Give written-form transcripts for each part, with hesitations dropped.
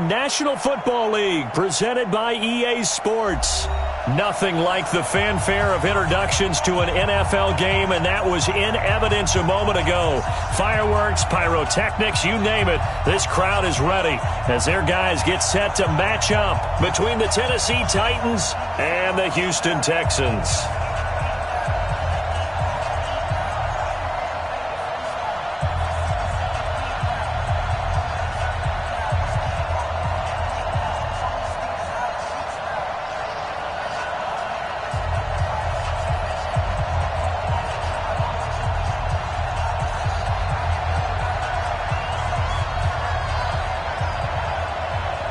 National Football League, presented by EA Sports. Nothing like the fanfare of introductions to an NFL game, and that was in evidence a moment ago. Fireworks, pyrotechnics, you name it. This crowd is ready as their guys get set to match up between the Tennessee Titans and the Houston Texans.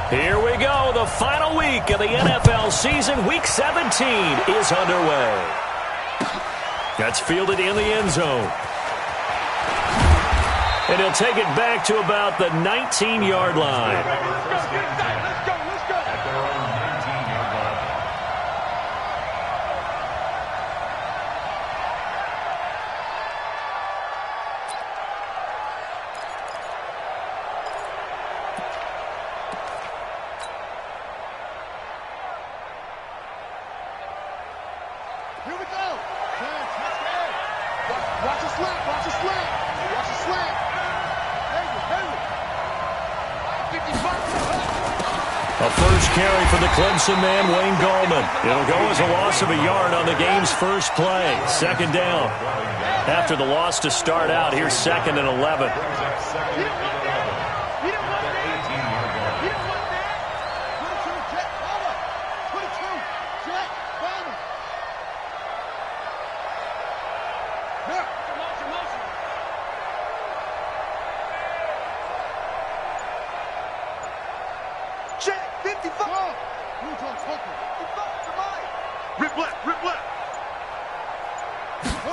Here we go. The final week of the NFL season. Week 17 is underway. That's fielded in the end zone. And he'll take it back to about the 19-yard line. A first carry for the Clemson man, Wayne Gallman. It'll go as a loss of a yard on the game's first play. Second down. After the loss to start out, here's 2nd and 11.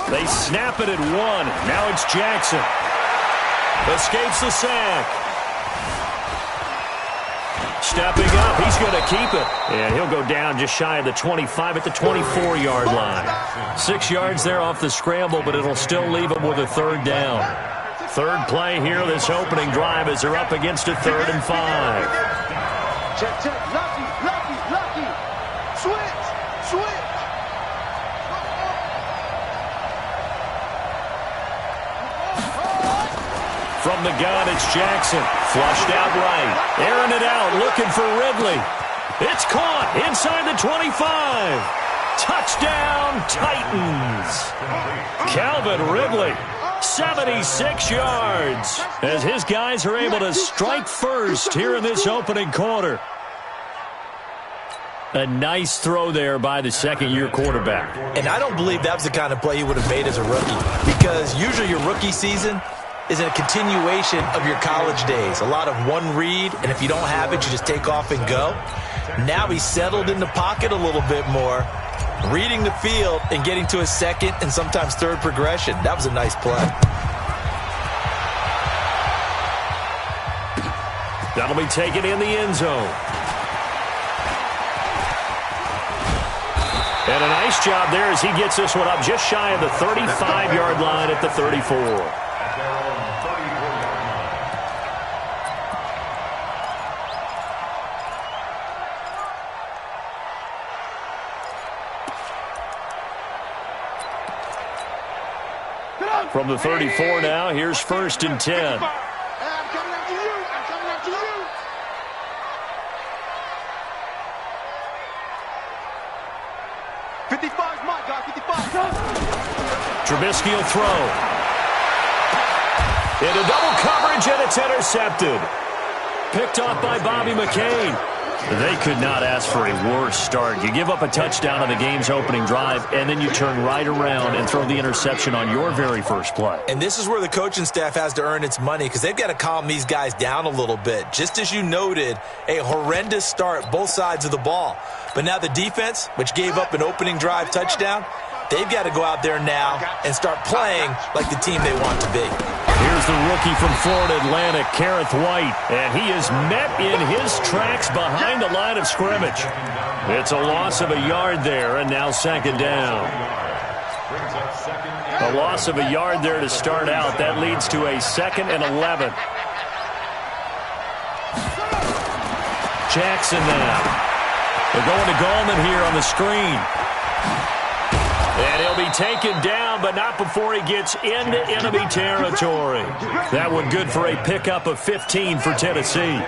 They snap it at 1. Now it's Jackson. Escapes the sack. Stepping up, he's going to keep it. And he'll go down just shy of the 25 at the 24-yard line. 6 yards there off the scramble, but it'll still leave him with a third down. Third play here, this opening drive, as they're up against a 3rd and 5. Check, check, lucky. Switch. From the gun, it's Jackson. Flushed out right. Airing it out, looking for Ridley. It's caught inside the 25. Touchdown, Titans. Calvin Ridley, 76 yards, as his guys are able to strike first here in this opening quarter. A nice throw there by the second-year quarterback. And I don't believe that was the kind of play he would have made as a rookie, because usually your rookie season is a continuation of your college days. A lot of one read, and if you don't have it, you just take off and go. Now he's settled in the pocket a little bit more, reading the field and getting to a second and sometimes third progression. That was a nice play. That'll be taken in the end zone. And a nice job there as he gets this one up just shy of the 35-yard line at the 34. From the 34 now, here's 1st and 10. I'm coming after you. $55, my guy, 55. Trubisky will throw. Into double coverage, and it's intercepted. Picked off by Bobby McCain. They could not ask for a worse start. You give up a touchdown on the game's opening drive, and then you turn right around and throw the interception on your very first play. And this is where the coaching staff has to earn its money, because they've got to calm these guys down a little bit. Just as you noted, a horrendous start, both sides of the ball. But now the defense, which gave up an opening drive touchdown, they've got to go out there now and start playing like the team they want to be. Here's the rookie from Florida Atlantic, Kareth White, and he is met in his tracks behind the line of scrimmage. It's a loss of a yard there, and now 2nd down. A loss of a yard there to start out. That leads to a 2nd and 11. Jackson now. They're going to Gallman here on the screen. And he'll be taken down, but not before he gets into enemy territory. That one good for a pickup of 15 for Tennessee. First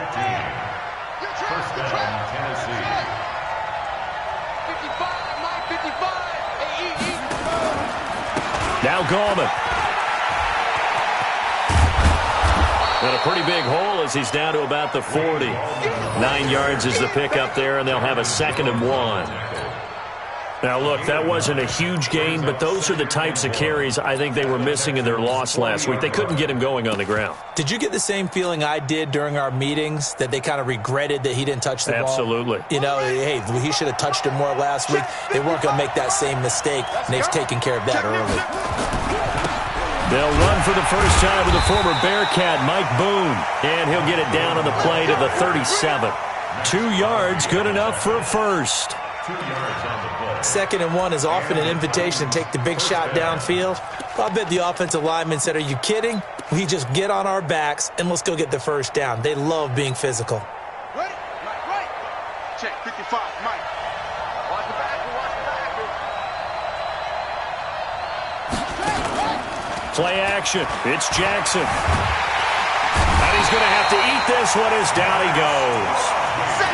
down, Tennessee. 55, Mike, 55. Now Gallman. And a pretty big hole as he's down to about the 40. 9 yards is the pickup there, and they'll have a 2nd and 1. Now, look, that wasn't a huge gain, but those are the types of carries I think they were missing in their loss last week. They couldn't get him going on the ground. Did you get the same feeling I did during our meetings, that they kind of regretted that he didn't touch the ball? Absolutely. You know, hey, he should have touched it more last week. They weren't going to make that same mistake, and they've taken care of that early. They'll run for the first time with the former Bearcat, Mike Boone, and he'll get it down on the play to the 37. 2 yards, good enough for a first. 2 yards on the play. 2nd and 1 is often an invitation to take the big shot downfield. I bet the offensive lineman said, are you kidding? We just get on our backs and let's go get the first down. They love being physical. Ready? Right. Check, 55, Mike. Watch the back, watch the back. Play action. It's Jackson. And he's going to have to eat this one as down he goes.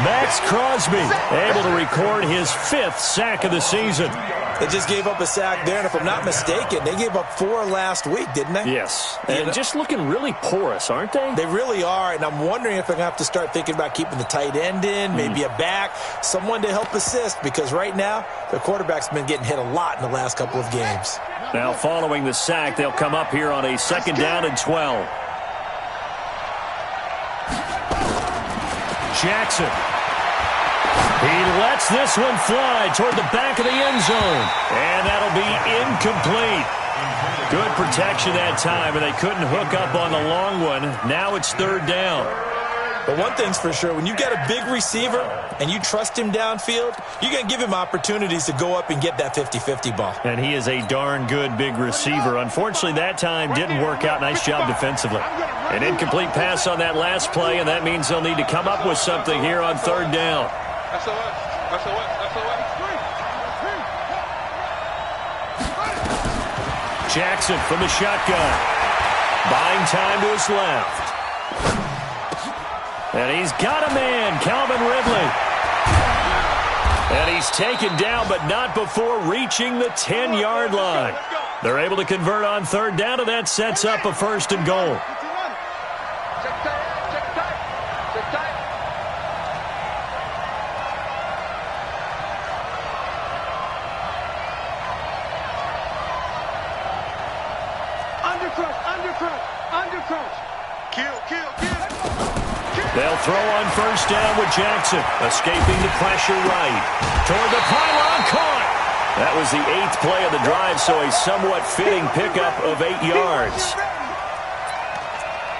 Max Crosby able to record his 5th sack of the season. They just gave up a sack there, and if I'm not mistaken, they gave up 4 last week, didn't they? Yes, and just looking really porous, aren't they? They really are, and I'm wondering if they're going to have to start thinking about keeping the tight end in, maybe a back, someone to help assist, because right now, their quarterback's been getting hit a lot in the last couple of games. Now, following the sack, they'll come up here on a 2nd down and 12. Jackson. He lets this one fly toward the back of the end zone. And that'll be incomplete. Good protection that time, and they couldn't hook up on the long one. Now it's 3rd down. But one thing's for sure, when you got a big receiver and you trust him downfield, you're going to give him opportunities to go up and get that 50-50 ball. And he is a darn good big receiver. Unfortunately, that time didn't work out. Nice job defensively. An incomplete pass on that last play, and that means they'll need to come up with something here on 3rd down. Jackson from the shotgun. Buying time to his left. And he's got a man, Calvin Ridley. And he's taken down, but not before reaching the 10-yard line. They're able to convert on 3rd down, and that sets up a 1st and goal. Undercrouch. Kill. They'll throw on 1st down with Jackson, escaping the pressure right. Toward the pylon, caught. That was the 8th play of the drive, so a somewhat fitting pickup of 8 yards.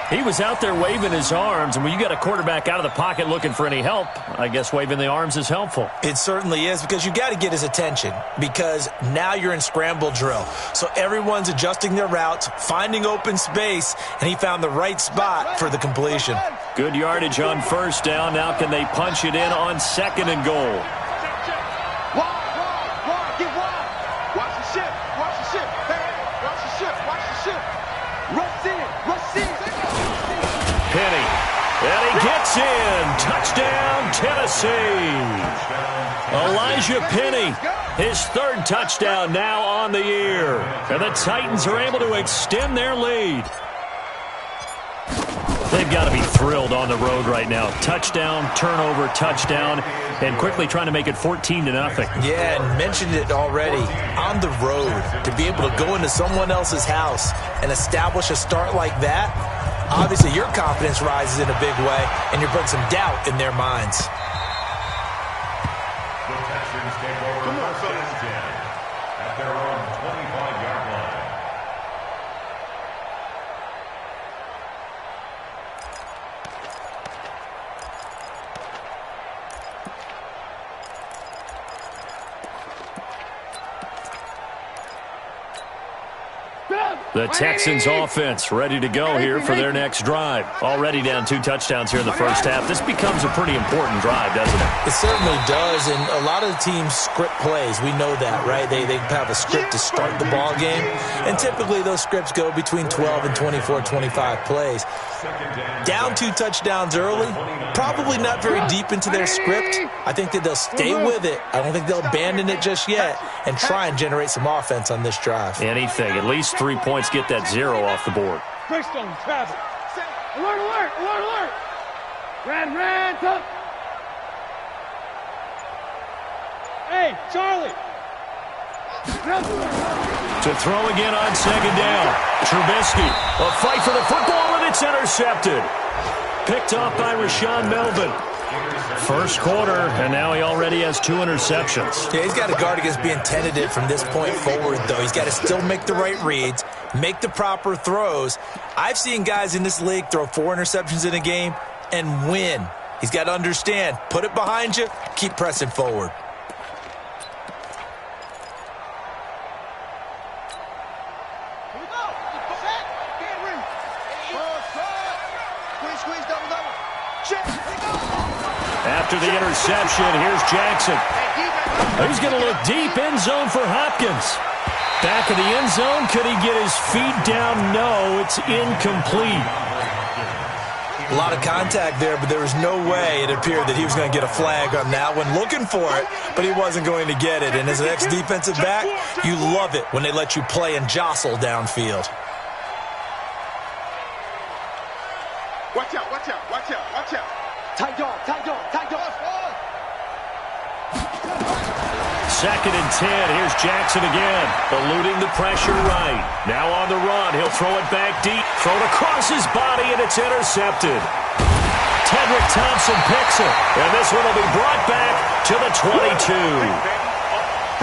He was out there waving his arms, and when you got a quarterback out of the pocket looking for any help, I guess waving the arms is helpful. It certainly is, because you got to get his attention, because now you're in scramble drill. So everyone's adjusting their routes, finding open space, and he found the right spot for the completion. Good yardage on 1st down. Now can they punch it in on 2nd and goal? Wide, get wide. Watch the ship. Hey, watch the ship. Rush in. Penny. And he gets in. Touchdown, Tennessee. Elijah Penny, his 3rd touchdown now on the year. And the Titans are able to extend their lead. They've got to be thrilled on the road right now. Touchdown, turnover, touchdown, and quickly trying to make it 14-0. Yeah, and mentioned it already. On the road, to be able to go into someone else's house and establish a start like that, obviously your confidence rises in a big way, and you're putting some doubt in their minds. The Texans take over 1st and 10 at their own 25-yard line. Good. The Texans offense ready to go here for their next drive. Already down 2 touchdowns here in the first half. This becomes a pretty important drive, doesn't it? It certainly does, and a lot of the teams script plays. We know that, right? They have a script to start the ball game, and typically those scripts go between 12 and 24, 25 plays. Down 2 touchdowns early, probably not very deep into their script. I think that they'll stay with it. I don't think they'll abandon it just yet and try and generate some offense on this drive. Anything, at least 3 points, get that 0 off the board. First on travel. Alert, alert, alert, alert. Ran, top. Hey, Charlie. To throw again on second down. Trubisky, a fight for the football, and it's intercepted. Picked off by Rashaan Melvin. First quarter, and now he already has 2 interceptions. Yeah, he's got to guard against being tentative from this point forward, though. He's got to still make the right reads, make the proper throws. I've seen guys in this league throw 4 interceptions in a game and win. He's got to understand, put it behind you, keep pressing forward. After the interception, here's Jackson. He's going to look deep, end zone for Hopkins. Back of the end zone, could he get his feet down? No, it's incomplete. A lot of contact there, but there was no way it appeared that he was going to get a flag on that one. Looking for it, but he wasn't going to get it. And as an ex-defensive back, you love it when they let you play and jostle downfield. Watch out, watch out, watch out, watch out. Tight dog, tight dog, tight dog. Second and 10. Here's Jackson again. Eluding the pressure right. Now on the run. He'll throw it back deep. Thrown across his body, and it's intercepted. Tedrick Thompson picks it. And this one will be brought back to the 22.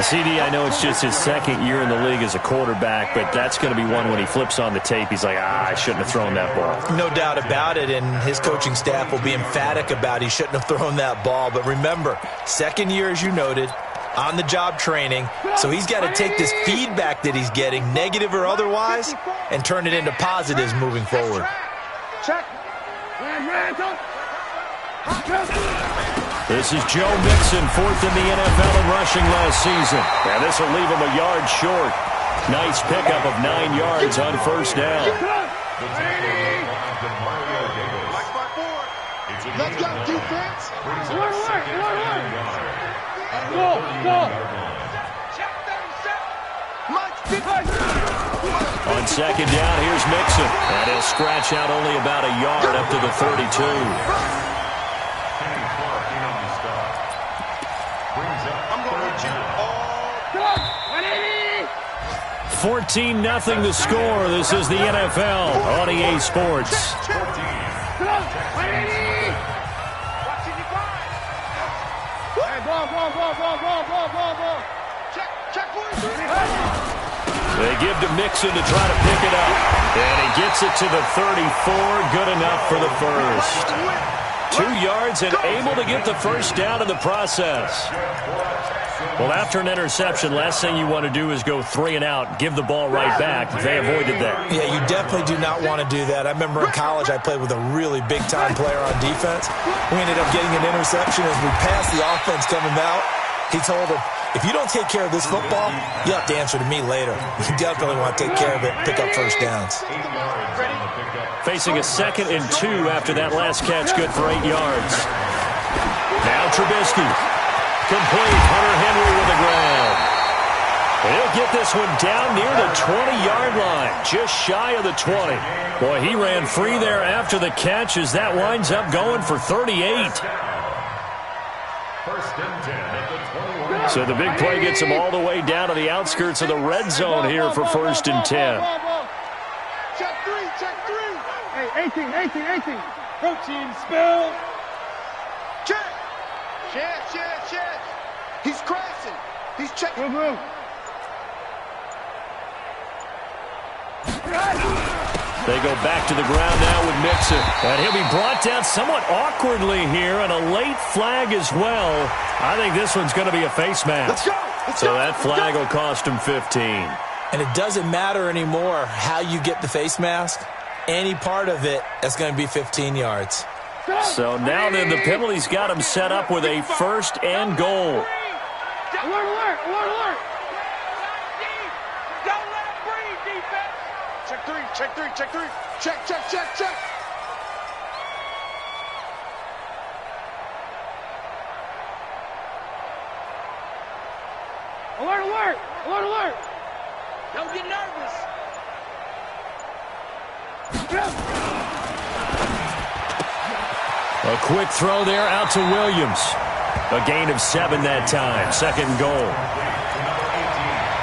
CD, I know it's just his second year in the league as a quarterback, but that's going to be one when he flips on the tape. He's like, I shouldn't have thrown that ball. No doubt about it, and his coaching staff will be emphatic about he shouldn't have thrown that ball. But remember, second year, as you noted, on-the-job training, so he's got to take this feedback that he's getting, negative or otherwise, and turn it into positives moving forward. Check. This is Joe Mixon, 4th in the NFL in rushing last season. And this will leave him a yard short. Nice pickup of 9 yards on first down. Let's go, defense. Go. On second down, here's Mixon. And he'll scratch out only about a yard up to the 32. 14-0 the score. This is the NFL on EA Sports. They give to Mixon to try to pick it up. And he gets it to the 34. Good enough for the first. 2 yards and able to get the first down in the process. Well, after an interception, last thing you want to do is go 3 and out, give the ball right back. They avoided that. Yeah, you definitely do not want to do that. I remember in college I played with a really big-time player on defense. We ended up getting an interception as we passed the offense coming out. He told him, if you don't take care of this football, you have to answer to me later. You definitely want to take care of it, pick up first downs. Facing a 2nd and 2 after that last catch, good for 8 yards. Now Trubisky. Complete. Hunter Henry with the grab. He'll get this one down near the 20-yard line, just shy of the 20. Boy, he ran free there after the catch as that winds up going for 38. So the big play gets him all the way down to the outskirts of the red zone here for 1st and 10. Check 3, check 3. Hey, 18. Protein spill. Check. Check. He's crashing. He's checking. They go back to the ground now with Mixon. And he'll be brought down somewhat awkwardly here, and a late flag as well. I think this one's going to be a face mask. Let's go. So that flag will cost him 15. And it doesn't matter anymore how you get the face mask. Any part of it, that's going to be 15 yards. So now then the penalty's got him set up with a 1st and goal. Alert, alert, alert, alert. Don't let him breathe, defense. Check three, check three, check three. Check, check, check, check. Alert, alert, alert, alert. Don't get nervous. A quick throw there out to Williams. A gain of 7 that time. 2nd goal.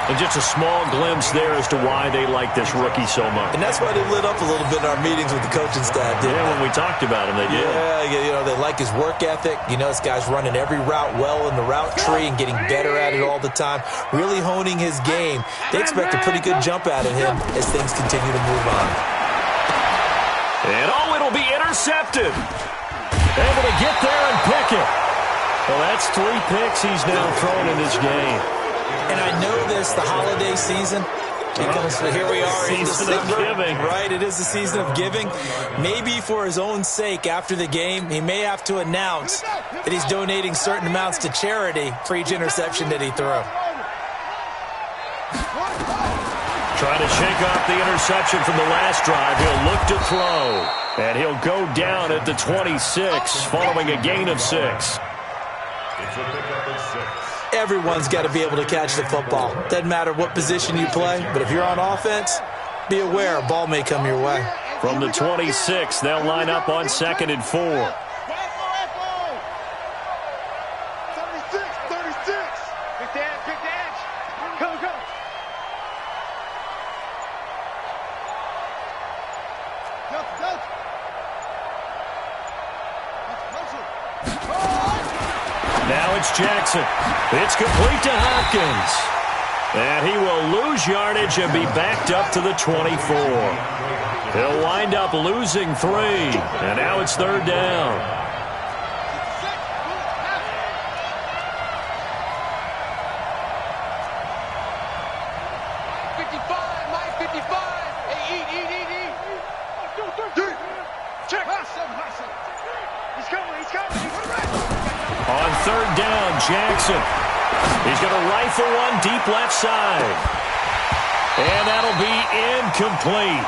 And just a small glimpse there as to why they like this rookie so much. And that's why they lit up a little bit in our meetings with the coaching staff, didn't they? When we talked about him, they did. Yeah, they like his work ethic. This guy's running every route well in the route tree and getting better at it all the time, really honing his game. They expect a pretty good jump out of him as things continue to move on. And it'll be intercepted. Able to get there and pick it. Well, that's 3 picks he's now thrown in this game. And I know this, the holiday season, because here we are in December, right? It is the season of giving. Maybe for his own sake, after the game, he may have to announce that he's donating certain amounts to charity for each interception that he threw. Trying to shake off the interception from the last drive. He'll look to throw. And he'll go down at the 26 following a gain of 6. It's a pickup of 6. Everyone's got to be able to catch the football. Doesn't matter what position you play, but if you're on offense, be aware a ball may come your way. From the 26, they'll line up on 2nd and 4. 36, 36. Big dash, big dash. Go, go. Now it's Jackson. It's complete to Hopkins. And he will lose yardage and be backed up to the 24. He'll wind up losing 3. And now it's 3rd down. On 3rd down, Jackson. He's going to rifle one deep left side. And that'll be incomplete.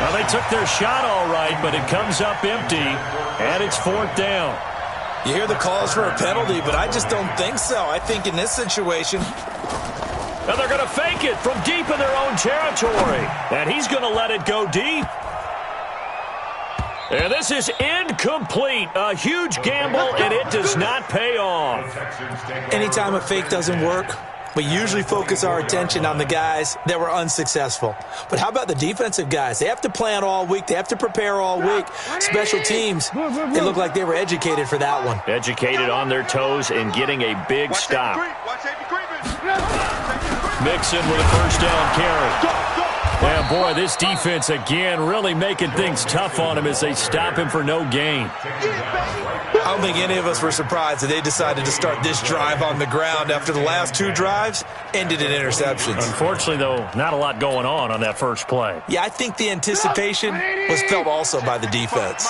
Well, they took their shot all right, but it comes up empty, and it's 4th down. You hear the calls for a penalty, but I just don't think so. I think in this situation... And they're going to fake it from deep in their own territory. And he's going to let it go deep. And this is incomplete. A huge gamble, and it does not pay off. Anytime a fake doesn't work, we usually focus our attention on the guys that were unsuccessful. But how about the defensive guys? They have to plan all week. They have to prepare all week. Special teams, they look like they were educated for that one. Educated on their toes and getting a big stop. Mixon with a 1st down carry. Yeah, boy, this defense again really making things tough on him as they stop him for no gain. I don't think any of us were surprised that they decided to start this drive on the ground after the last 2 drives ended in interceptions. Unfortunately, though, not a lot going on that first play. Yeah, I think the anticipation was felt also by the defense.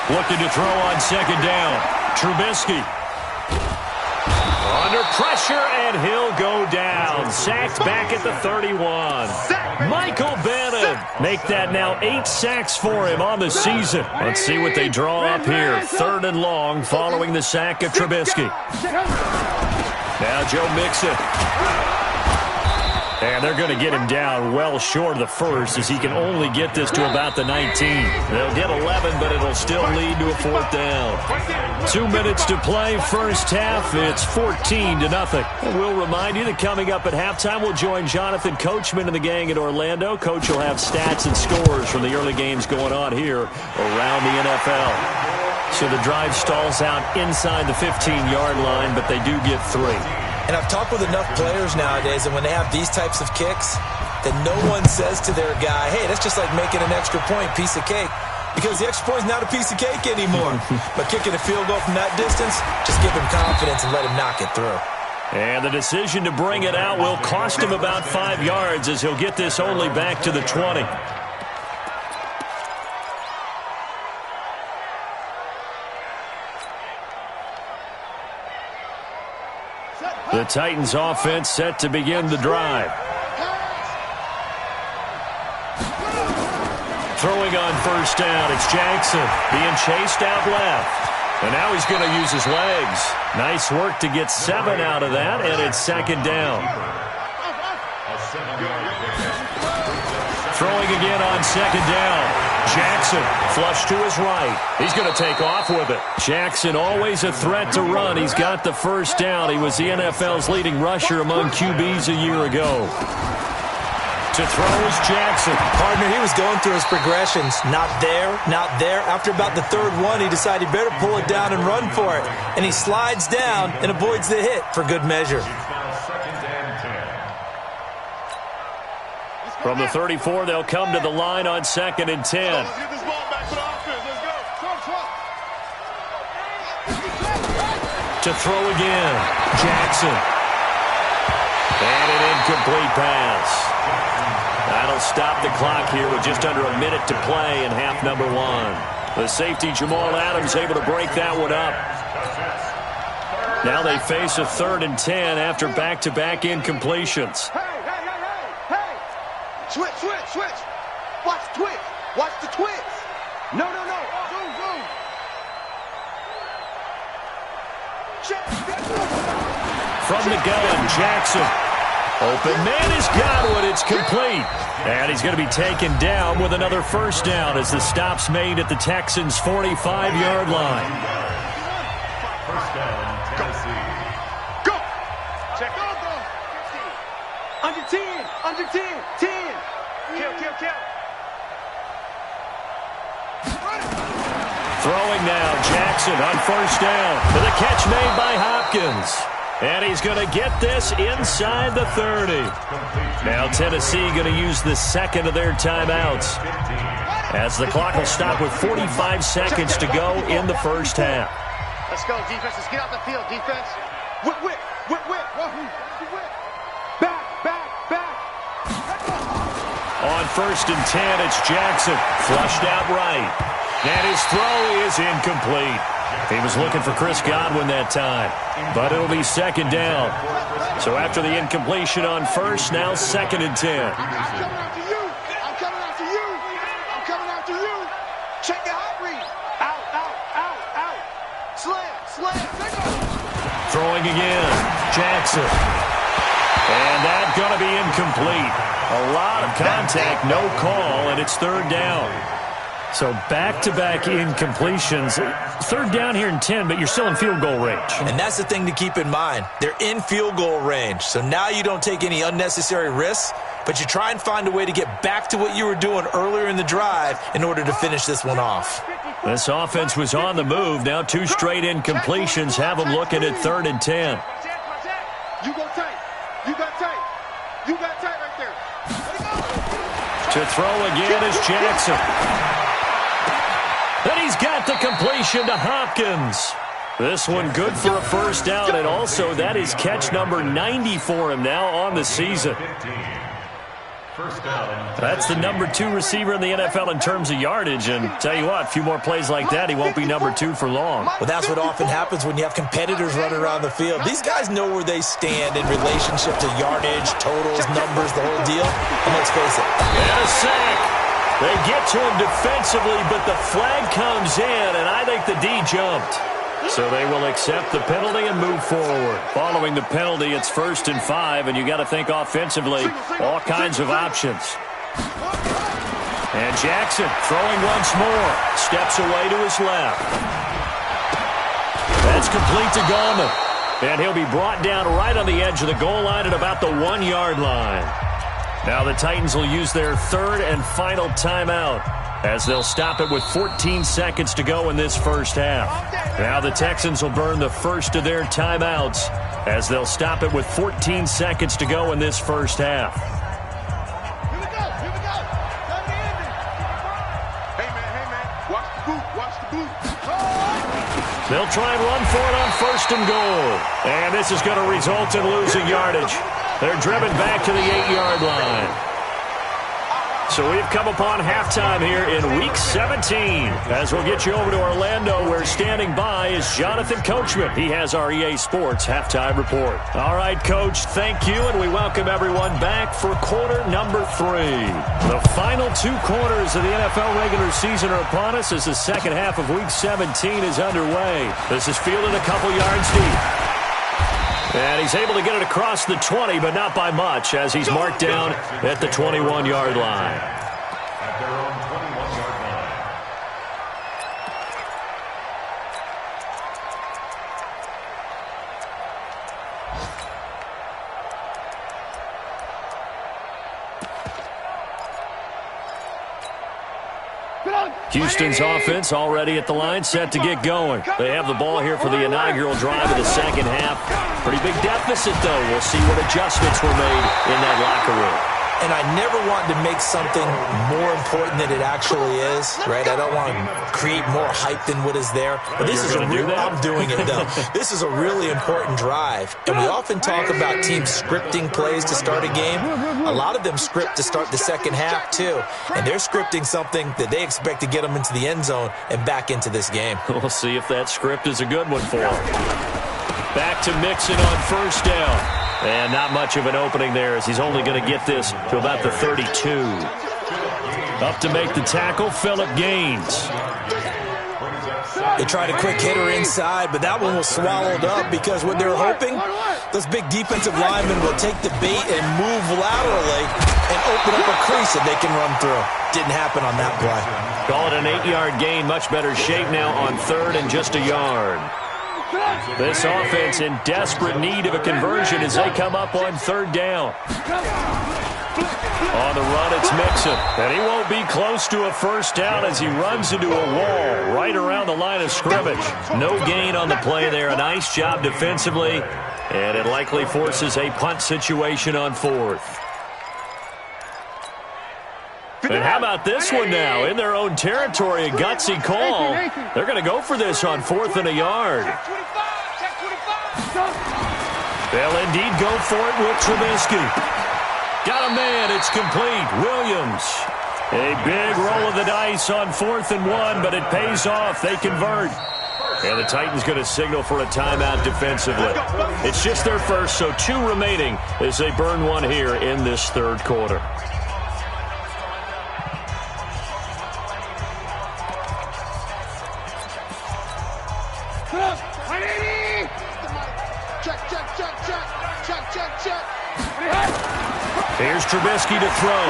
Looking to throw on 2nd down. Trubisky. Under pressure, and he'll go down. Sacked back at the 31. Michael Bannon make that now 8 sacks for him on the season. Let's see what they draw up here. 3rd and long following the sack of Trubisky. Now Joe Mixon. And they're going to get him down well short of the 1st as he can only get this to about the 19. They'll get 11, but it'll still lead to a 4th down. 2 minutes to play, first half. It's 14-0. And we'll remind you that coming up at halftime, we'll join Jonathan Coachman and the gang in Orlando. Coach will have stats and scores from the early games going on here around the NFL. So the drive stalls out inside the 15-yard line, but they do get 3. And I've talked with enough players nowadays, and when they have these types of kicks, that no one says to their guy, hey, that's just like making an extra point, piece of cake. Because the extra point is not a piece of cake anymore. But kicking a field goal from that distance, just give him confidence and let him knock it through. And the decision to bring it out will cost him about 5 yards as he'll get this only back to the 20. The Titans offense set to begin the drive. Throwing on first down, it's Jackson being chased out left. And now he's going to use his legs. Nice work to get 7 out of that, and it's second down. Throwing again on second down. Jackson flush to his right. He's going to take off with it. Jackson always a threat to run. He's got the first down. He was the NFL's leading rusher among QBs a year ago. To throw is Jackson. Partner, he was going through his progressions. Not there, not there. After about the third one, he decided he better pull it down and run for it. And he slides down and avoids the hit for good measure. From the 34, they'll come to the line on 2nd and 10. Let's get this ball back for the offense. Let's go. To throw again, Jackson. And an incomplete pass. That'll stop the clock here with just under a minute to play in half number 1. The safety, Jamal Adams, able to break that one up. Now they face a 3rd and 10 after back-to-back incompletions. Hey. Switch. Watch the twitch. Watch the twitch. No. Zoom. From the gun, Jackson. Open man has got it. It's complete. And he's going to be taken down with another first down as the stop's made at the Texans' 45-yard line. First down, Tennessee. Go. Check. Go. Under 10. 10. Kill. Throwing now, Jackson on first down. With a catch made by Hopkins. And he's going to get this inside the 30. Now Tennessee going to use the second of their timeouts, as the clock will stop with 45 seconds to go in the first half. Let's go, defense. Let's get out the field, defense. Whip. Back. On 1st and 10, it's Jackson. Flushed out right. And his throw is incomplete. He was looking for Chris Godwin that time, but it'll be second down. So after the incompletion on first, now 2nd and 10. I'm coming after you. Check the hot read. Out. Slam. Throwing again, Jackson. And that's going to be incomplete. A lot of contact, no call, and it's 3rd down. So back-to-back incompletions. 3rd down here in 10, but you're still in field goal range. And that's the thing to keep in mind. They're in field goal range. So now you don't take any unnecessary risks, but you try and find a way to get back to what you were doing earlier in the drive in order to finish this one off. This offense was on the move. Now 2 straight incompletions have them looking at 3rd and 10. You got tight right there. To throw again is Jackson. And he's got the completion to Hopkins. This one good for a first down, and also that is catch number 90 for him now on the season. That's the number 2 receiver in the NFL in terms of yardage, and tell you what, a few more plays like that, he won't be number 2 for long. Well, that's what often happens when you have competitors running around the field. These guys know where they stand in relationship to yardage, totals, numbers, the whole deal. And let's face it. And a sack. They get to him defensively, but the flag comes in, and I think the D jumped. So they will accept the penalty and move forward. Following the penalty, it's 1st and 5, and you got to think offensively, all kinds of options. And Jackson throwing once more. Steps away to his left. That's complete to Gallman. And he'll be brought down right on the edge of the goal line at about the 1-yard line. Now the Titans will use their 3rd and final timeout, as they'll stop it with 14 seconds to go in this first half. Now the Texans will burn the first of their timeouts, as they'll stop it with 14 seconds to go in this first half. Here we go. Time to end it. Hey, man. Watch the boot. They'll try and run for it on 1st and goal. And this is going to result in losing yardage. They're driven back to the 8-yard line. So we've come upon halftime here in Week 17. As we'll get you over to Orlando, where standing by is Jonathan Coachman. He has our EA Sports Halftime Report. All right, Coach, thank you, and we welcome everyone back for quarter number 3. The final 2 quarters of the NFL regular season are upon us as the second half of Week 17 is underway. This is fielded a couple yards deep. And he's able to get it across the 20, but not by much, as he's marked down at the 21-yard line. At their own 21-yard line. Houston's offense already at the line, set to get going. They have the ball here for the inaugural drive of the second half. Pretty big deficit, though. We'll see what adjustments were made in that locker room. And I never want to make something more important than it actually is, right? I don't want to create more hype than what is there. But this is I'm doing it, though. This is a really important drive. And we often talk about teams scripting plays to start a game. A lot of them script to start the second half, too. And they're scripting something that they expect to get them into the end zone and back into this game. We'll see if that script is a good one for them. Back to Mixon on 1st down. And not much of an opening there, as he's only going to get this to about the 32. Up to make the tackle, Phillip Gaines. They tried a quick hitter inside, but that one was swallowed up because what they're hoping, those big defensive linemen will take the bait and move laterally and open up a crease that they can run through. Didn't happen on that play. Call it an 8-yard gain, much better shape now on 3rd and just a yard. This offense in desperate need of a conversion as they come up on 3rd down. On the run, it's Mixon. And he won't be close to a 1st down as he runs into a wall right around the line of scrimmage. No gain on the play there. A nice job defensively. And it likely forces a punt situation on 4th. And how about this one now? In their own territory, a gutsy call. They're going to go for this on 4th and a yard. They'll indeed go for it with Trubisky. Got a man. It's complete. Williams. A big roll of the dice on 4th and 1, but it pays off. They convert. And the Titans going to signal for a timeout defensively. It's just their first, so 2 remaining as they burn one here in this 3rd quarter. Here's Trubisky to throw.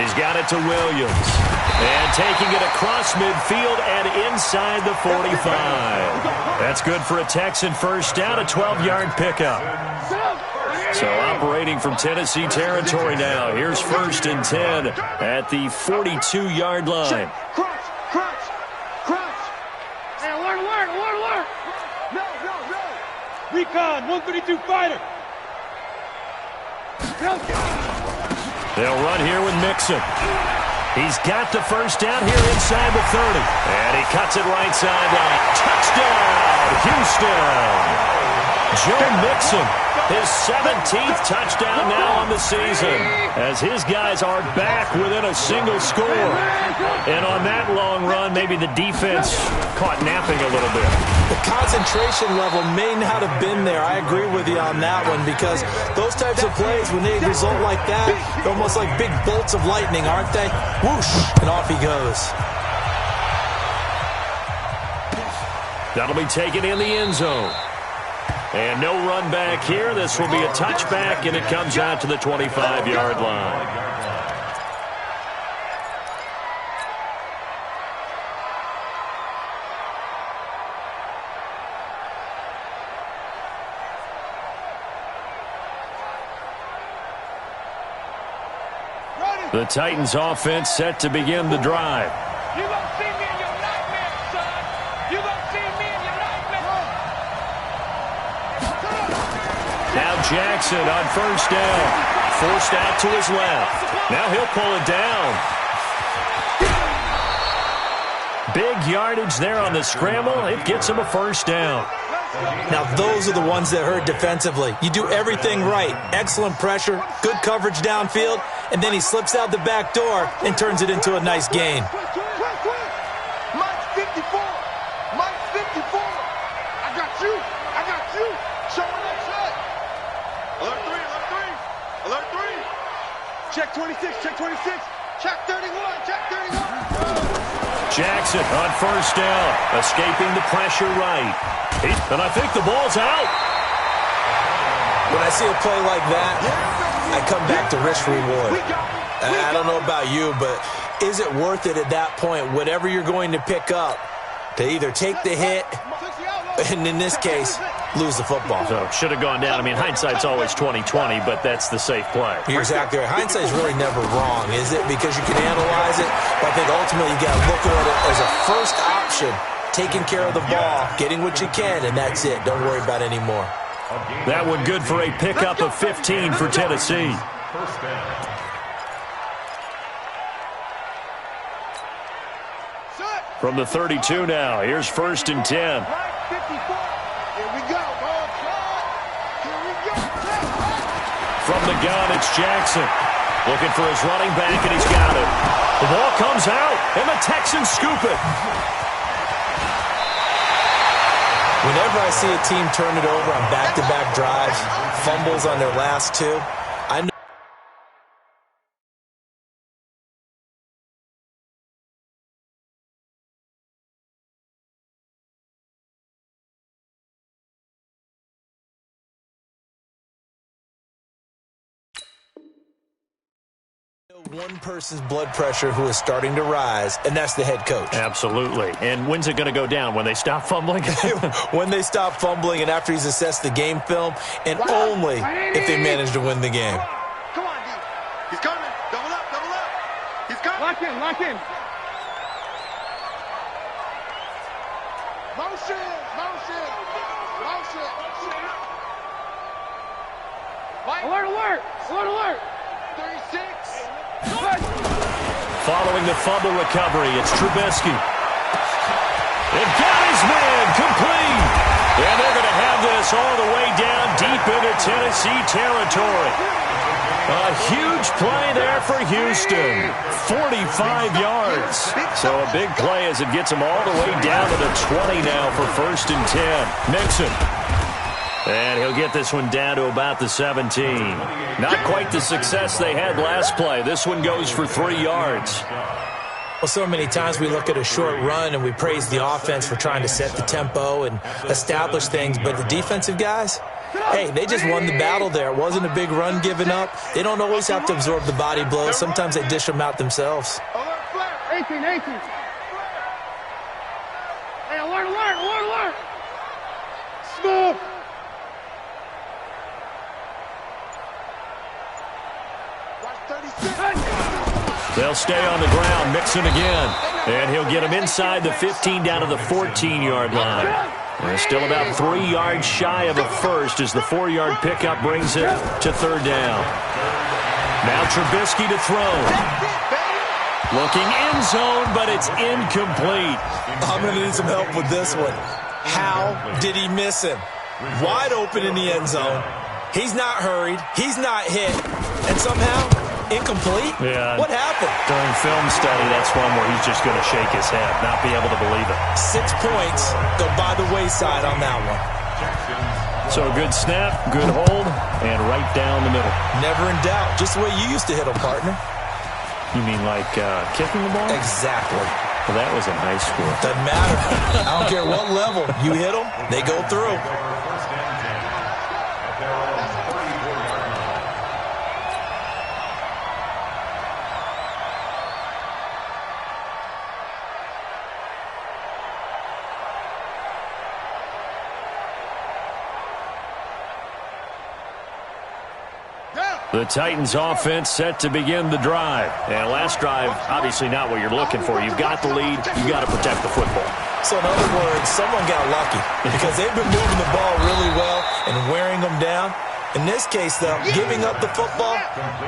He's got it to Williams. And taking it across midfield and inside the 45. That's good for a Texan 1st down, a 12-yard pickup. So operating from Tennessee territory now. Here's 1st and 10 at the 42-yard line. Crunch. Hey, alert. No. Recon, 132 fighter. They'll run here with Mixon. He's got the 1st down here inside the 30. And he cuts it right sideline. Touchdown, Houston. Joe Mixon, his 17th touchdown now on the season, as his guys are back within a single score. And on that long run, maybe the defense caught napping a little bit. The concentration level may not have been there. I agree with you on that one, because those types of plays, when they result like that, they're almost like big bolts of lightning, aren't they? Whoosh, and off he goes. That'll be taken in the end zone. And no run back here. This will be a touchback, and it comes out to the 25-yard line. The Titans offense set to begin the drive. You gonna see me in your nightmare, son. You gonna see me in your nightmare. Now Jackson on 1st down. Forced out to his left. Now he'll pull it down. Big yardage there on the scramble. It gets him a first down. Now, those are the ones that hurt defensively. You do everything right. Excellent pressure, good coverage downfield, and then he slips out the back door and turns it into a nice gain. Mike's 54. Mike's 54. I got you. I got you. Show me that shot. Alert 3. Alert 3. Alert 3. Check 26. Check 26. Check 31. Check 31. Jackson on first down, escaping the pressure right. And I think the ball's out. When I see a play like that, I come back to risk reward. I don't know about you, but is it worth it at that point, whatever you're going to pick up, to either take the hit, and in this case, lose the football? So should have gone down. I mean, hindsight's always 20/20, but that's the safe play. You're exactly right. Hindsight's really never wrong, is it? Because you can analyze it, but I think ultimately you got to look at it as a first option, taking care of the ball, getting what you can, and that's it. Don't worry about any more. That one good for a pickup of 15 for Tennessee. First down. From the 32 now, here's 1st and 10. Mike 54. Here we go. Ball shot. Here we go. From the gun, it's Jackson. Looking for his running back, and he's got it. The ball comes out, and the Texans scoop it. Whenever I see a team turn it over on back-to-back drives, fumbles on their last two, I know. One person's blood pressure who is starting to rise, and that's the head coach. Absolutely. And when's it going to go down? When they stop fumbling? When they stop fumbling and after he's assessed the game film, and only if they manage to win the game. Come on, D. He's coming. Double up, double up. He's coming. Lock in, lock in. Motion, motion, motion. Alert, alert, alert, alert. 36. Following the fumble recovery, it's Trubisky. And got his man complete. And they're going to have this all the way down deep into Tennessee territory. A huge play there for Houston. 45 yards. So a big play as it gets them all the way down to the 20 now for 1st and 10. Mixon. And he'll get this one down to about the 17. Not quite the success they had last play. This one goes for 3 yards. Well, so many times we look at a short run and we praise the offense for trying to set the tempo and establish things, but the defensive guys, hey, they just won the battle there. It wasn't a big run given up. They don't always have to absorb the body blows. Sometimes they dish them out themselves. 18, 18. Hey, alert, alert, alert, alert. Smooth. They'll stay on the ground, Mixon again. And he'll get him inside the 15 down to the 14-yard line. They're still about 3 yards shy of a first as the 4-yard pickup brings it to 3rd down. Now Trubisky to throw. Looking end zone, but it's incomplete. I'm going to need some help with this one. How did he miss him? Wide open in the end zone. He's not hurried. He's not hit. And somehow, incomplete? Yeah. What happened? During film study, that's one where he's just going to shake his head, not be able to believe it. 6 points go by the wayside on that one. So a good snap, good hold, and right down the middle. Never in doubt. Just the way you used to hit them, partner. You mean like kicking the ball? Exactly. Well, that was in high school. Doesn't matter. I don't care what level. You hit them, they go through. The Titans offense set to begin the drive. And last drive, obviously not what you're looking for. You've got the lead. You've got to protect the football. So in other words, someone got lucky because they've been moving the ball really well and wearing them down. In this case, though, giving up the football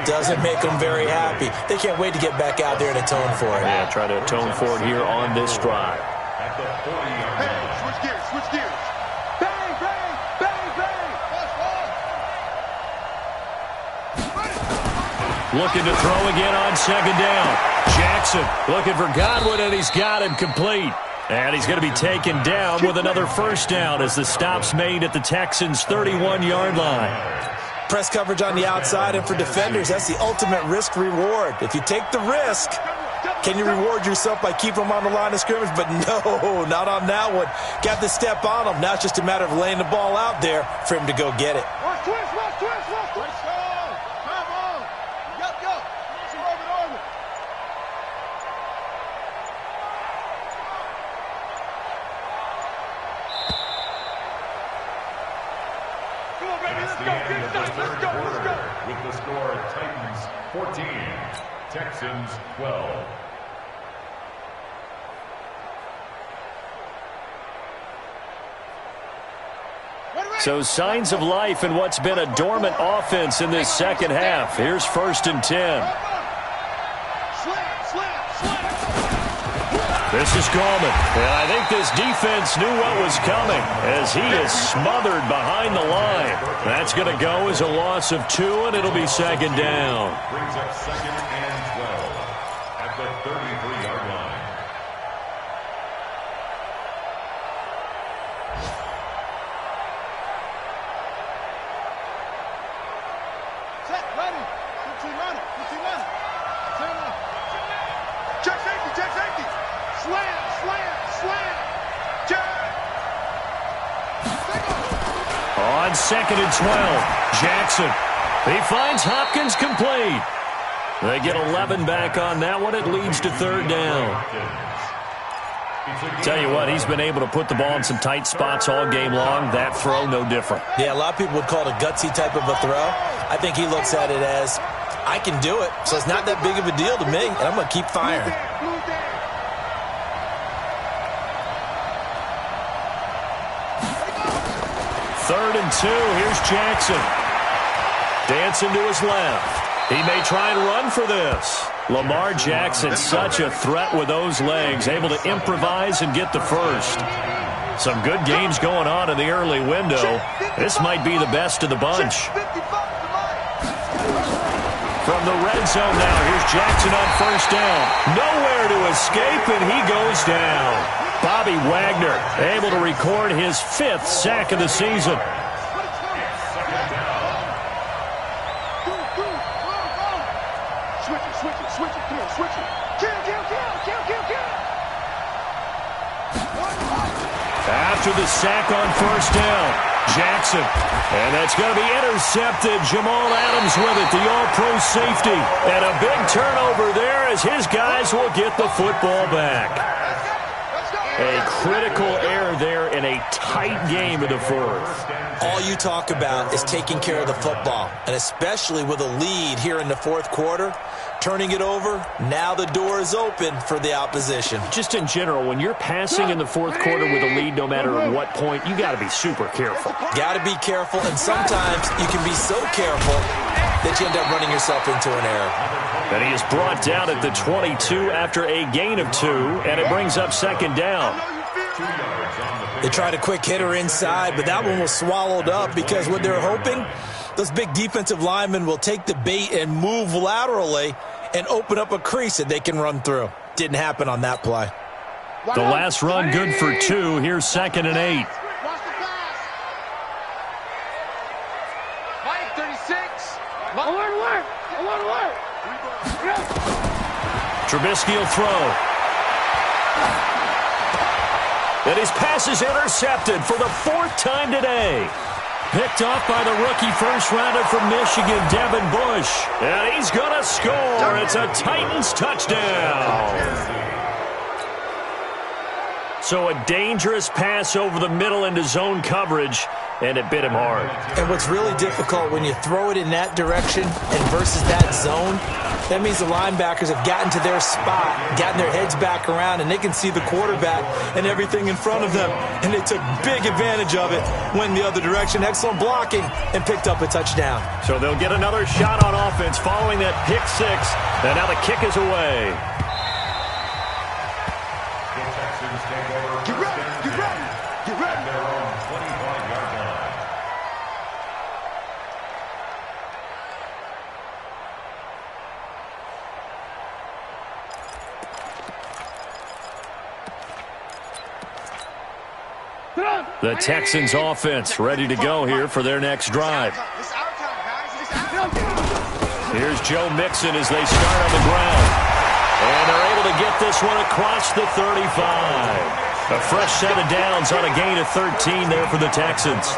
doesn't make them very happy. They can't wait to get back out there and atone for it. Yeah, try to atone for it here on this drive. Hey, switch gears, switch gears. Bang, bang, bang, bang. Looking to throw again on second down. Jackson looking for Godwin, and he's got him complete. And he's going to be taken down with another first down as the stop's made at the Texans' 31-yard line. Press coverage on the outside, and for defenders, that's the ultimate risk-reward. If you take the risk, can you reward yourself by keeping them on the line of scrimmage? But no, not on that one. Got to step on them. Now it's just a matter of laying the ball out there for him to go get it. Watch twist, watch twist, watch twist. Come on. Go. Orbit. Come on, baby, let's go. Let's go. With the score, Titans 14, Texans 12. So signs of life in what's been a dormant offense in this second half. Here's 1st and 10. This is Gallman. And I think this defense knew what was coming as he is smothered behind the line. That's going to go as a loss of 2, and it'll be second down. Brings up 2nd and 12 at the 33-yard line. Set, ready. Check safety. Slam. Check. On 2nd and 12, Jackson. He finds Hopkins complete. They get 11 back on that one. It leads to 3rd down. Tell you what, he's been able to put the ball in some tight spots all game long. That throw, no different. Yeah, a lot of people would call it a gutsy type of a throw. I think he looks at it as, I can do it, so it's not that big of a deal to me, and I'm going to keep firing. 3rd and 2. Here's Jackson. Dancing to his left. He may try and run for this. Lamar Jackson, such a threat with those legs, able to improvise and get the first. Some good games going on in the early window. This might be the best of the bunch. From the red zone now, here's Jackson on 1st down. Nowhere to escape, and he goes down. Bobby Wagner able to record his 5th sack of the season. Switch it. Kill. After the sack on 1st down, Jackson. And that's going to be intercepted. Jamal Adams with it, the all-pro safety. And a big turnover there as his guys will get the football back. A critical error there in a tight game in the 4th. All you talk about is taking care of the football, and especially with a lead here in the 4th quarter, turning it over, now the door is open for the opposition. Just in general, when you're passing in the 4th quarter with a lead, no matter at what point, you got to be super careful. Got to be careful, and sometimes you can be so careful that you end up running yourself into an error. And he is brought down at the 22 after a gain of 2, and it brings up 2nd down. They tried a quick hitter inside, but that one was swallowed up because what they're hoping, those big defensive linemen will take the bait and move laterally and open up a crease that they can run through. Didn't happen on that play. The last run good for 2. Here's 2nd and 8. Mike, 36. Alert. Trubisky will throw. And his pass is intercepted for the 4th time today. Picked off by the rookie first-rounder from Michigan, Devin Bush. And he's going to score. It's a Titans touchdown. So a dangerous pass over the middle into zone coverage, and it bit him hard. And what's really difficult when you throw it in that direction and versus that zone, That means the linebackers have gotten to their spot, gotten their heads back around, and they can see the quarterback and everything in front of them. And they took big advantage of it, went the other direction, excellent blocking, and picked up a touchdown. So they'll get another shot on offense following that pick six. And now the kick is away. Get ready, get ready, get ready. Their own 25-yard line. The Texans offense ready to go here for their next drive. It's our time, guys. It's our time. Here's Joe Mixon as they start on the ground. And they're able to get this one across the 35. A fresh set of downs on a gain of 13 there for the Texans.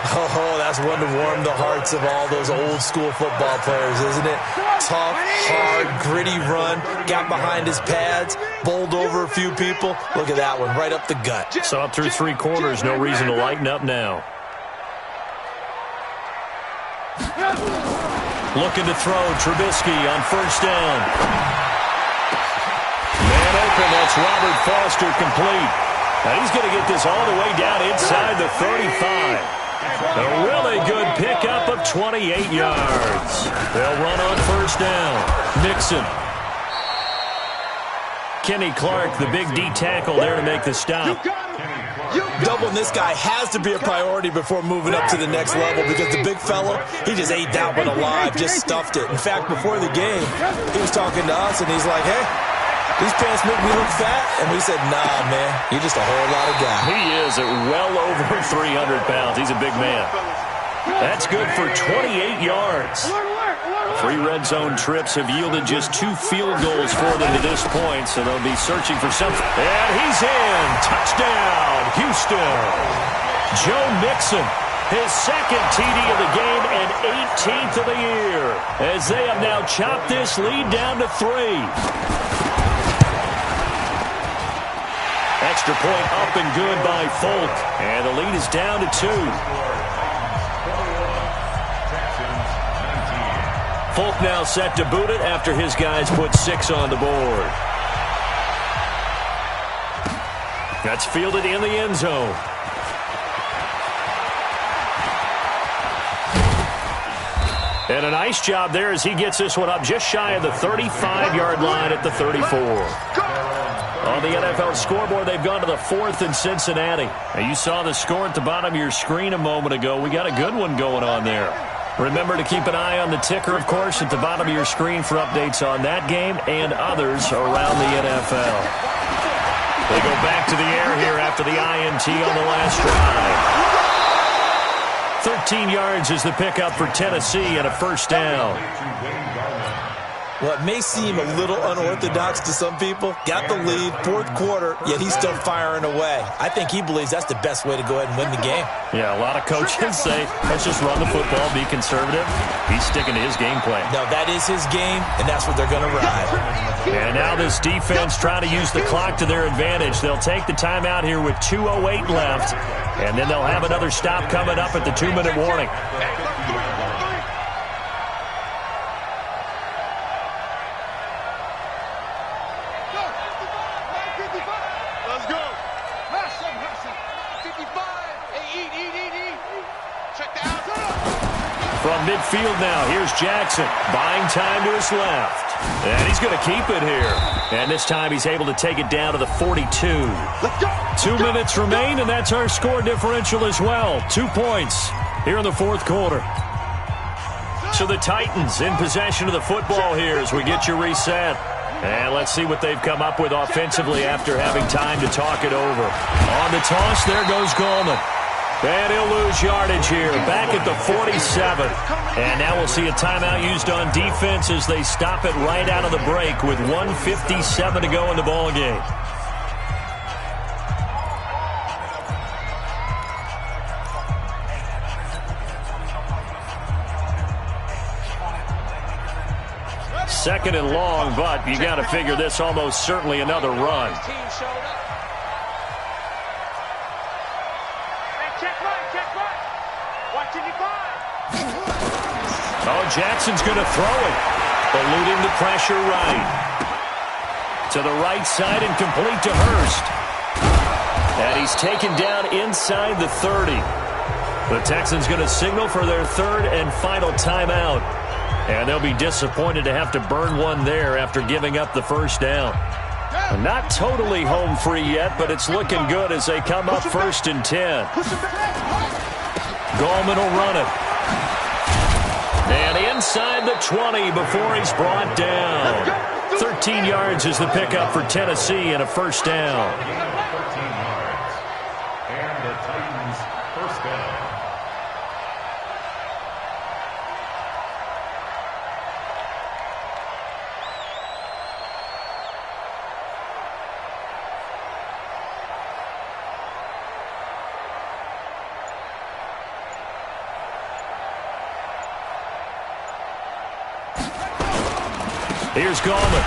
Oh, that's one to warm the hearts of all those old-school football players, isn't it? Tough, hard, gritty run, got behind his pads, bowled over a few people. Look at that one, right up the gut. So up through three quarters, no reason to lighten up now. Looking to throw, Trubisky on first down. Man open, that's Robert Foster complete. Now he's going to get this all the way down inside the 35. A really good pickup of 28 yards. They'll run on first down. Mixon. Kenny Clark, the big D tackle there to make the stop. Doubling this guy has to be a priority before moving up to the next level because the big fella, he just ate that one alive, just stuffed it. In fact, before the game, he was talking to us, and he's like, hey, these pants make me look fat. And we said, nah, man, you're just a whole lot of guy. He is at well over 300 pounds. He's a big man. That's good for 28 yards. 3 red zone trips have yielded just 2 field goals for them to this point, so they'll be searching for something. And he's in. Touchdown, Houston. Joe Mixon, his second TD of the game and 18th of the year, as they have now chopped this lead down to 3. Extra point up and good by Folk, and the lead is down to 2. Folk now set to boot it after his guys put 6 on the board. That's fielded in the end zone. And a nice job there as he gets this one up just shy of the 35-yard line at the 34. On the NFL scoreboard, they've gone to the 4th in Cincinnati. Now, you saw the score at the bottom of your screen a moment ago. We got a good one going on there. Remember to keep an eye on the ticker, of course, at the bottom of your screen for updates on that game and others around the NFL. They go back to the air here after the INT on the last drive. 13 yards is the pickup for Tennessee and a first down. Well, it may seem a little unorthodox to some people. Got the lead, 4th quarter, yet he's still firing away. I think he believes that's the best way to go ahead and win the game. Yeah, a lot of coaches say, let's just run the football, be conservative. He's sticking to his game plan. No, that is his game, and that's what they're going to ride. And now this defense trying to use the clock to their advantage. They'll take the timeout here with 2:08 left, and then they'll have another stop coming up at the 2-minute warning. From midfield now, here's Jackson, buying time to his left. And he's going to keep it here. And this time he's able to take it down to the 42. 2 minutes remain, and that's our score differential as well. 2 points here in the 4th quarter. So the Titans in possession of the football here as we get you reset. And let's see what they've come up with offensively after having time to talk it over. On the toss, there goes Gallman. And he'll lose yardage here, back at the 47. And now we'll see a timeout used on defense as they stop it right out of the break with 1:57 to go in the ballgame. Second and long, but you got to figure this almost certainly another run. Oh, Jackson's going to throw it. Eluding the pressure right. To the right side and complete to Hurst. And he's taken down inside the 30. The Texans going to signal for their third and final timeout. And they'll be disappointed to have to burn one there after giving up the first down. Not totally home free yet, but it's looking good as they come up 1st and 10. Gallman will run it. And inside the 20 before he's brought down. 13 yards is the pickup for Tennessee and a first down. 13 yards. And the Titans first down. Here's Gallman.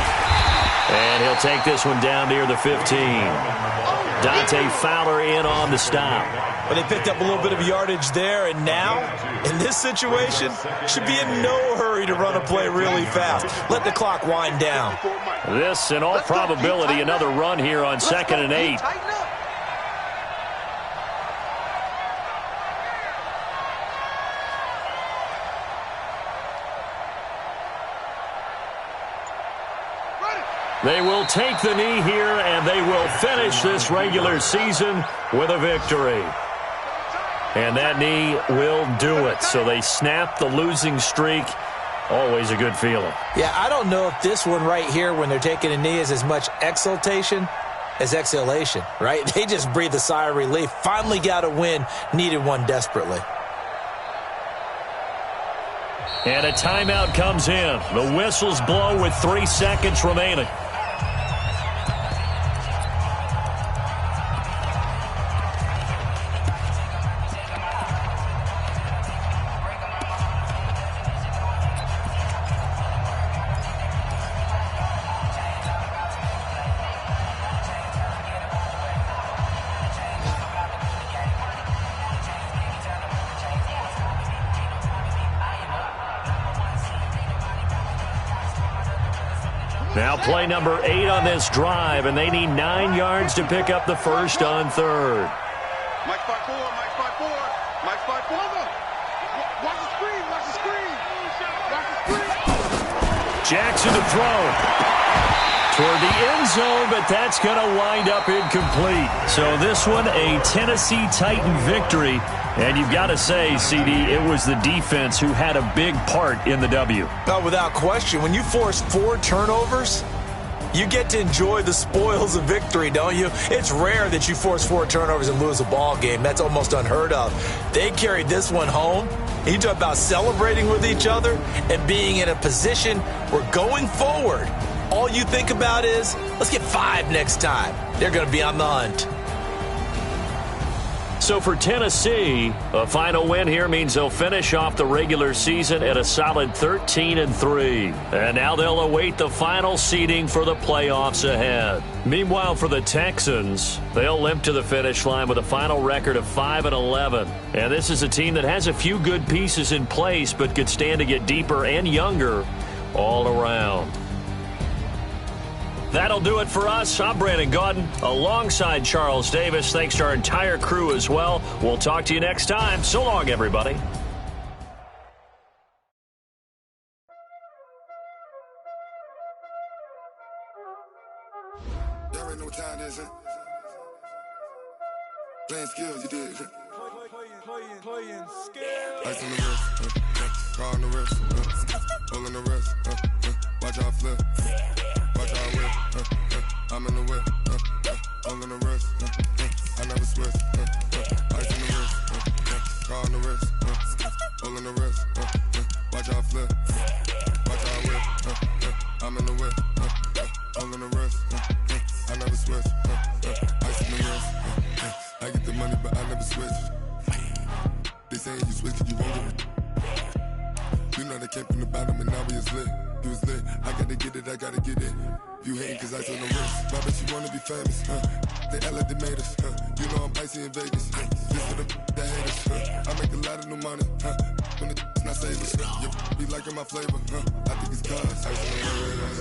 And he'll take this one down near the 15. Dante Fowler in on the stop. Well, they picked up a little bit of yardage there, and now, in this situation, should be in no hurry to run a play really fast. Let the clock wind down. This, in all probability, another run here on 2nd and 8. They will take the knee here, and they will finish this regular season with a victory. And that knee will do it. So they snap the losing streak. Always a good feeling. Yeah, I don't know if this one right here, when they're taking a knee, is as much exultation as exhalation, right? They just breathe a sigh of relief. Finally got a win. Needed one desperately. And a timeout comes in. The whistles blow with 3 seconds remaining. Now play number 8 on this drive, and they need 9 yards to pick up the first on 3rd. Mike 5-4, Mike 5-4, Mike 5-4. Watch the screen, watch the screen. Watch the screen. Jackson to throw. Toward the end zone, but that's going to wind up incomplete. So this one, a Tennessee Titan victory. And you've got to say, CD, it was the defense who had a big part in the W. No, without question. When you force 4 turnovers, you get to enjoy the spoils of victory, don't you? It's rare that you force 4 turnovers and lose a ball game. That's almost unheard of. They carried this one home. You talk about celebrating with each other and being in a position where going forward, all you think about is, let's get 5 next time. They're going to be on the hunt. So for Tennessee, a final win here means they'll finish off the regular season at a solid 13-3. And now they'll await the final seeding for the playoffs ahead. Meanwhile, for the Texans, they'll limp to the finish line with a final record of 5-11. And this is a team that has a few good pieces in place, but could stand to get deeper and younger all around. That'll do it for us. I'm Brandon Gaudin alongside Charles Davis. Thanks to our entire crew as well. We'll talk to you next time. So long, everybody. Y'all already know what time it is, huh? Playing skills, you did. Playing skills. Ice on the wrist, car on the wrist, pull on the wrist, watch out flip. Watch how I whip, I'm in the whip, all in the wrist, I never switch, ice in the wrist, car on the wrist, all in the wrist, watch how I flip, watch how I whip, I'm in the whip, all in the wrist, I never switch, ice in the wrist, I get the money but I never switch, they saying you switch and you won't do it, you know they came from the bottom and now we is lit. You was lit, I gotta get it, I gotta get it. You hating cause I told the wrist, but I bet you wanna be famous, they act like they made us. You know I'm icy in Vegas. This for the that hate us. I make a lot of new money. When it's not savers. You be liking my flavor. I think it's cause.